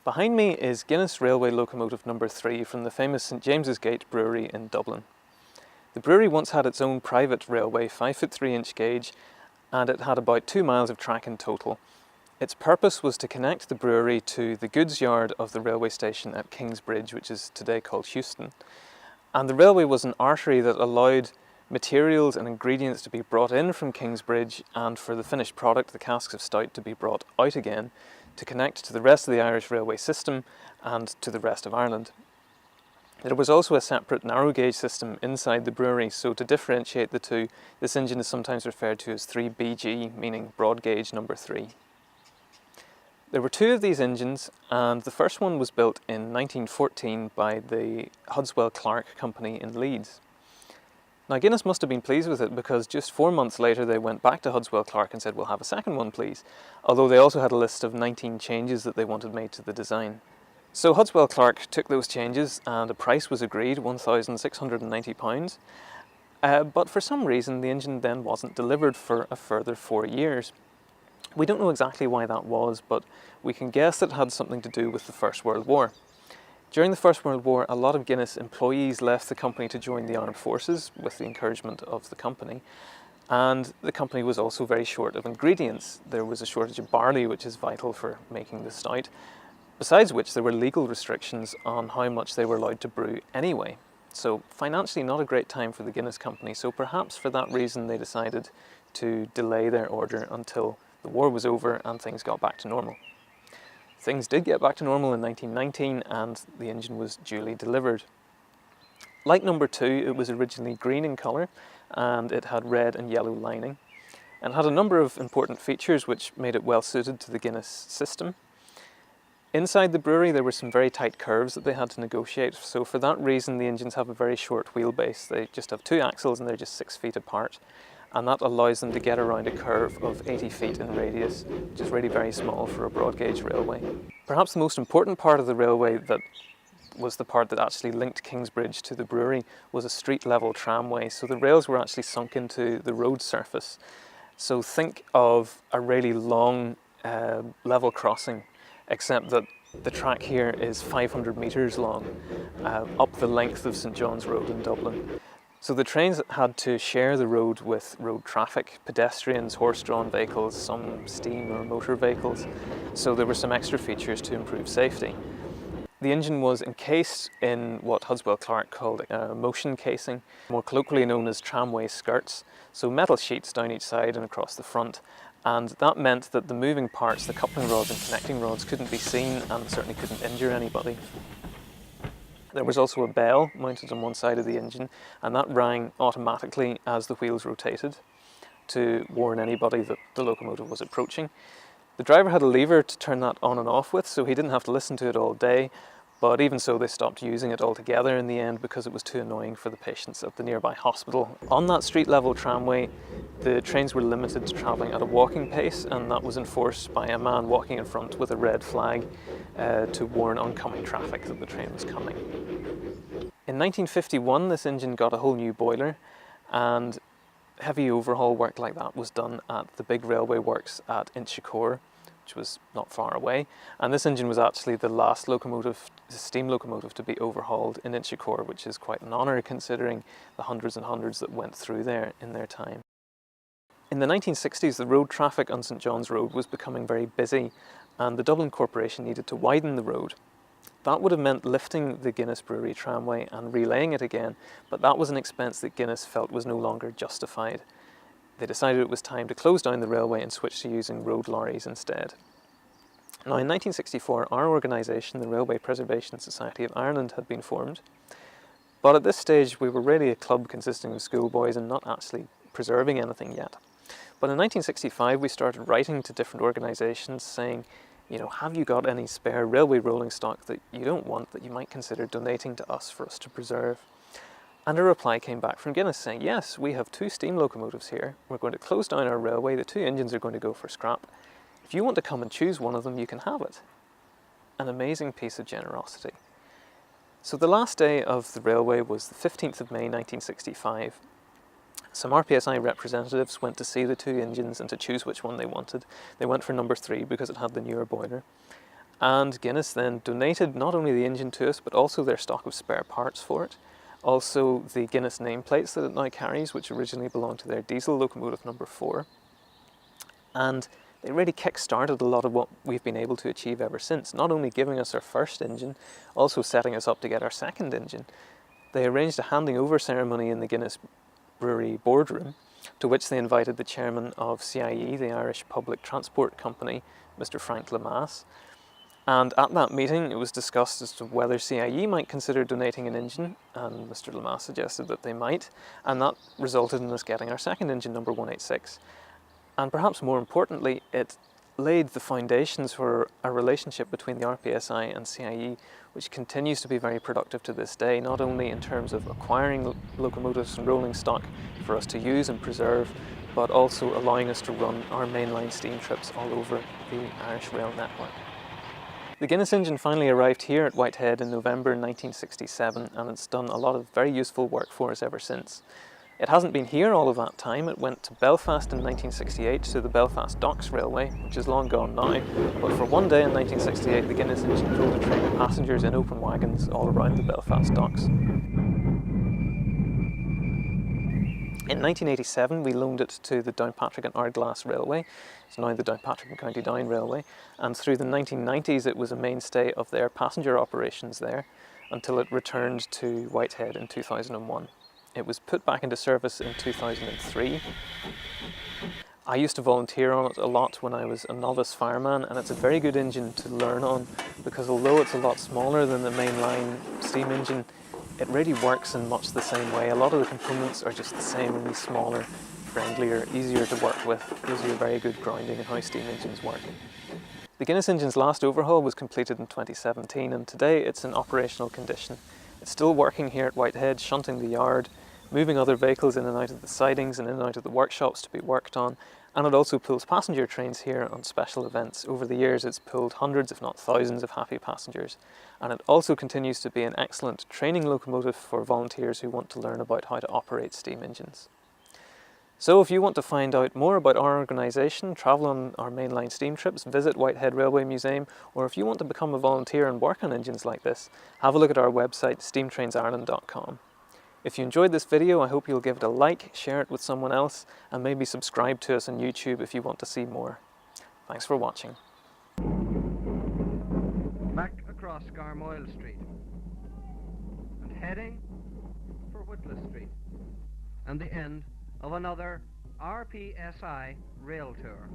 Behind me is Guinness Railway locomotive number 3 from the famous St James's Gate brewery in Dublin. The brewery once had its own private railway, 5-foot 3-inch gauge, and it had about 2 miles of track in total. Its purpose was to connect the brewery to the goods yard of the railway station at Kingsbridge, which is today called Euston. And the railway was an artery that allowed materials and ingredients to be brought in from Kingsbridge and for the finished product, the casks of stout, to be brought out again to connect to the rest of the Irish railway system and to the rest of Ireland. There was also a separate narrow gauge system inside the brewery, so to differentiate the two, this engine is sometimes referred to as 3BG, meaning broad gauge number 3. There were 2 of these engines, and the first one was built in 1914 by the Hudswell Clark Company in Leeds. Now Guinness must have been pleased with it, because just 4 months later they went back to Hudswell Clark and said, "We'll have a second one please," although they also had a list of 19 changes that they wanted made to the design. So Hudswell Clark took those changes and a price was agreed, £1,690, but for some reason the engine then wasn't delivered for a further 4 years. We don't know exactly why that was, but we can guess that it had something to do with the First World War. During the First World War, a lot of Guinness employees left the company to join the armed forces with the encouragement of the company. And the company was also very short of ingredients. There was a shortage of barley, which is vital for making the stout, besides which there were legal restrictions on how much they were allowed to brew anyway. So financially not a great time for the Guinness company, so perhaps for that reason they decided to delay their order until the war was over and things got back to normal. Things did get back to normal in 1919 and the engine was duly delivered. Like number 2, it was originally green in colour and it had red and yellow lining and had a number of important features which made it well suited to the Guinness system. Inside the brewery there were some very tight curves that they had to negotiate, so for that reason the engines have a very short wheelbase. They just have 2 axles and they're just 6 feet apart, and that allows them to get around a curve of 80 feet in radius, which is really very small for a broad gauge railway. Perhaps the most important part of the railway, that was the part that actually linked Kingsbridge to the brewery, was a street level tramway. So the rails were actually sunk into the road surface. So think of a really long level crossing, except that the track here is 500 metres long, up the length of St John's Road in Dublin. So the trains had to share the road with road traffic, pedestrians, horse-drawn vehicles, some steam or motor vehicles. So there were some extra features to improve safety. The engine was encased in what Hudswell Clark called a motion casing, more colloquially known as tramway skirts, so metal sheets down each side and across the front. And that meant that the moving parts, the coupling rods and connecting rods, couldn't be seen and certainly couldn't injure anybody. There was also a bell mounted on one side of the engine, and that rang automatically as the wheels rotated to warn anybody that the locomotive was approaching. The driver had a lever to turn that on and off with, so he didn't have to listen to it all day, but even so they stopped using it altogether in the end because it was too annoying for the patients at the nearby hospital. On that street level tramway, the trains were limited to travelling at a walking pace, and that was enforced by a man walking in front with a red flag to warn oncoming traffic that the train was coming. In 1951 this engine got a whole new boiler, and heavy overhaul work like that was done at the big railway works at Inchicore, which was not far away, and this engine was actually the last locomotive, steam locomotive, to be overhauled in Inchicore, which is quite an honour considering the hundreds and hundreds that went through there in their time. In the 1960s the road traffic on St John's Road was becoming very busy and the Dublin Corporation needed to widen the road. That would have meant lifting the Guinness Brewery tramway and relaying it again, but that was an expense that Guinness felt was no longer justified. They decided it was time to close down the railway and switch to using road lorries instead. Now in 1964 our organisation, the Railway Preservation Society of Ireland, had been formed, but at this stage we were really a club consisting of schoolboys and not actually preserving anything yet. But in 1965 we started writing to different organisations saying, you know, have you got any spare railway rolling stock that you don't want that you might consider donating to us for us to preserve? And a reply came back from Guinness saying, yes, we have 2 steam locomotives here. We're going to close down our railway. The 2 engines are going to go for scrap. If you want to come and choose one of them, you can have it. An amazing piece of generosity. So the last day of the railway was the 15th of May 1965. Some RPSI representatives went to see the 2 engines and to choose which one they wanted. They went for number 3 because it had the newer boiler. And Guinness then donated not only the engine to us, but also their stock of spare parts for it. Also the Guinness nameplates that it now carries, which originally belonged to their diesel locomotive number 4. And they really kick-started a lot of what we've been able to achieve ever since, not only giving us our first engine, also setting us up to get our second engine. They arranged a handing over ceremony in the Guinness Brewery boardroom, to which they invited the chairman of CIE, the Irish Public Transport Company, Mr. Frank Lemass. And at that meeting it was discussed as to whether CIE might consider donating an engine, and Mr. Lemass suggested that they might, and that resulted in us getting our second engine, number 186. And perhaps more importantly, it laid the foundations for a relationship between the RPSI and CIE, which continues to be very productive to this day, not only in terms of acquiring locomotives and rolling stock for us to use and preserve, but also allowing us to run our mainline steam trips all over the Irish rail network. The Guinness engine finally arrived here at Whitehead in November 1967, and it's done a lot of very useful work for us ever since. It hasn't been here all of that time. It went to Belfast in 1968 to the Belfast Docks Railway, which is long gone now, but for one day in 1968 the Guinness engine pulled a train of passengers in open wagons all around the Belfast docks. In 1987 we loaned it to the Downpatrick and Ardglass Railway. It's now the Downpatrick and County Down Railway, and through the 1990s it was a mainstay of their passenger operations there until it returned to Whitehead in 2001. It was put back into service in 2003. I used to volunteer on it a lot when I was a novice fireman, and it's a very good engine to learn on because although it's a lot smaller than the mainline steam engine, it really works in much the same way. A lot of the components are just the same, only smaller, friendlier, easier to work with. Gives you a very good grounding in how steam engines work. The Guinness engine's last overhaul was completed in 2017, and today it's in operational condition. It's still working here at Whitehead, shunting the yard, moving other vehicles in and out of the sidings and in and out of the workshops to be worked on, and it also pulls passenger trains here on special events. Over the years it's pulled hundreds if not thousands of happy passengers, and it also continues to be an excellent training locomotive for volunteers who want to learn about how to operate steam engines. So if you want to find out more about our organisation, travel on our mainline steam trips, visit Whitehead Railway Museum, or if you want to become a volunteer and work on engines like this, have a look at our website steamtrainsireland.com. If you enjoyed this video, I hope you'll give it a like, share it with someone else, and maybe subscribe to us on YouTube if you want to see more. Thanks for watching. Back across Garmoyle Street and heading for Whitla Street and the end of another RPSI rail tour.